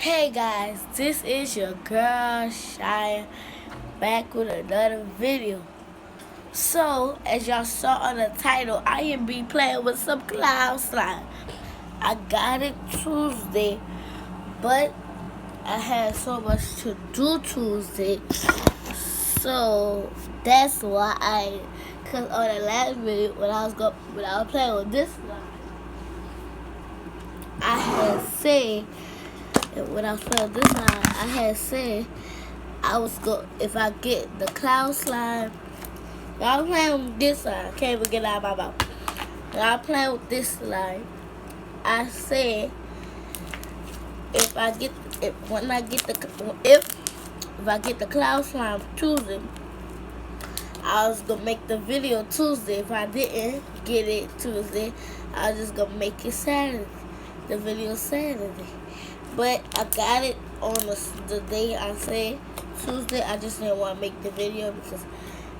Hey guys, this is your girl Shia back with another video. So, as y'all saw on the title, I am be playing with some cloud slime. I got it Tuesday, but I had so much to do Tuesday. So that's why cause on the last video when I was playing with this slime, I had said. And when I was playing this slime, I had said if I get the cloud slime. I was playing with this slime. I can't even get it out of my mouth. When I was playing with this slime, I said if I get the cloud slime Tuesday, I was gonna make the video Tuesday. If I didn't get it Tuesday, I was just gonna make it Saturday. The video Saturday. But I got it on the day I said Tuesday. I just didn't want to make the video because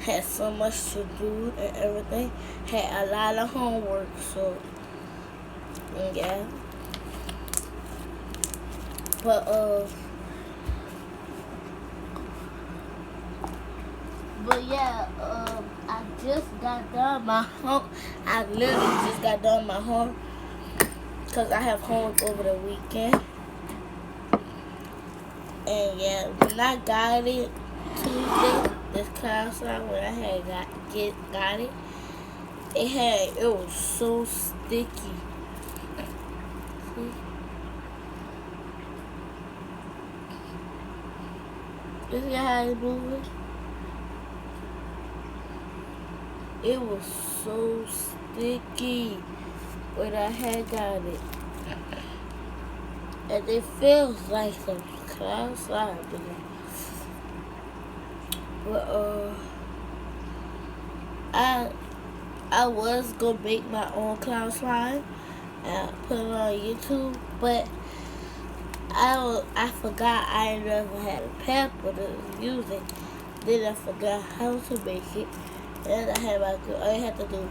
I had so much to do and everything. Had a lot of homework, so yeah. But yeah, I just got done my home. I literally just got done my home because I have homework over the weekend. And yeah, when I got it Tuesday, this cloud slime, when I had got it, it was so sticky. See? You see how it's moving? It was so sticky when I had got it. And it feels like some cloud slime. But I was gonna make my own cloud slime and put it on YouTube, but I forgot I never had a pamper to use it. Then I forgot how to make it. And all I had to do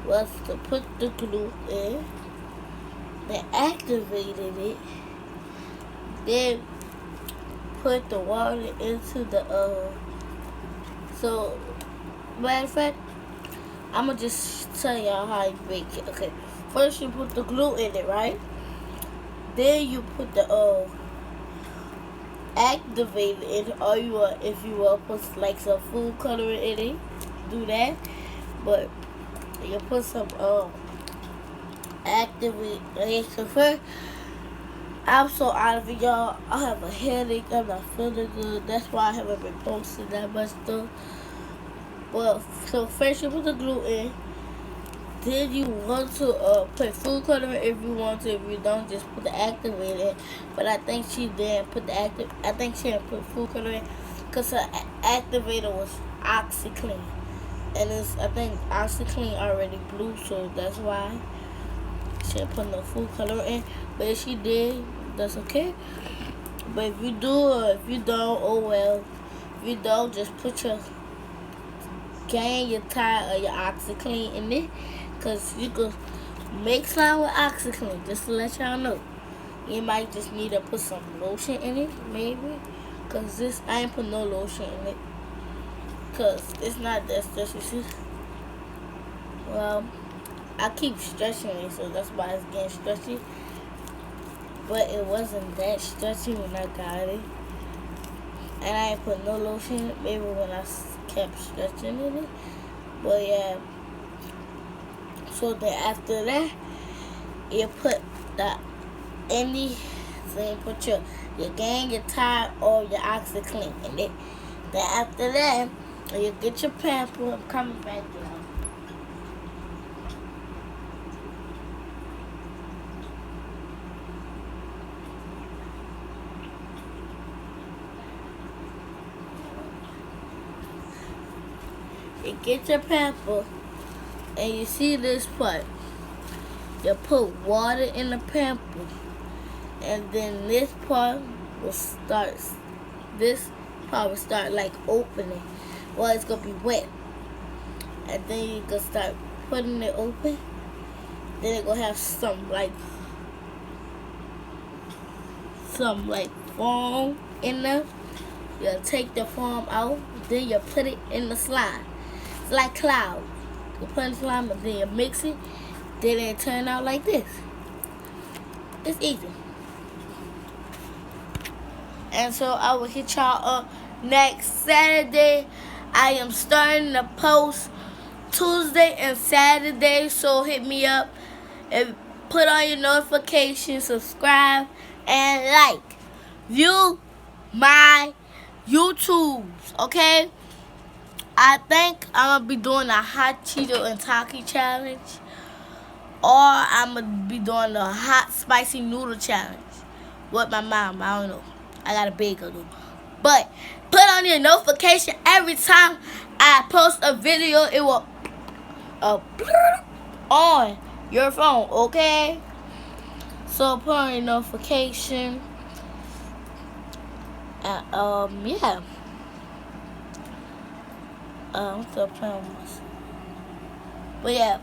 was to put the glue in. They activated it. Then put the water into the So matter of fact, I'ma just tell y'all how you make it. Okay. First you put the glue in it, right? Then you put the activator in it, or if you want to put like some food coloring in it, do that. But you put some activation first. I'm so out of it, y'all. I have a headache. I'm not feeling good. That's why I haven't been posting that much stuff. Well, so first you put the glue in. Then you want to put food coloring if you want to. If you don't, just put the activator in. But I think she didn't put I think she didn't put food coloring because her activator was OxiClean. And I think OxiClean already blue, so that's why she didn't put no food color in. But if she did, that's okay. But if you do or if you don't, oh well. If you don't, just put your Tide or your OxiClean in it, because you could make slime with OxiClean, just to let y'all know. You might just need to put some lotion in it, maybe, because I ain't put no lotion in it, because it's not that stretchy. See? Well, I keep stretching it, so that's why it's getting stretchy. But it wasn't that stretchy when I got it. And I ain't put no lotion in it, maybe when I kept stretching in it. But yeah. So then after that, you put put your Tide or your OxiClean in it. Then after that, you get your pamper. I'm coming back down. You get your pamper, and you see this part. You put water in the pamper, and then this part will start. This part will start like opening. Well, it's gonna be wet, and then you can start putting it open. Then it's gonna have some like some like foam in there. You take the foam out, then you put it in the slime. It's like clouds. You put in the slime and then you mix it, then it turn out like this. It's easy. And so I will hit y'all up next Saturday. I am starting to post Tuesday and Saturday, so hit me up and put on your notifications, subscribe, and like. View my YouTubes, okay? I think I'm going to be doing a hot Cheeto and Taki challenge, or I'm going to be doing a hot spicy noodle challenge with my mom. I don't know. I got a bagel though. But put on your notification every time I post a video. It will on your phone, okay? So put on your notification. Yeah. I'm still playing with myself. But yeah.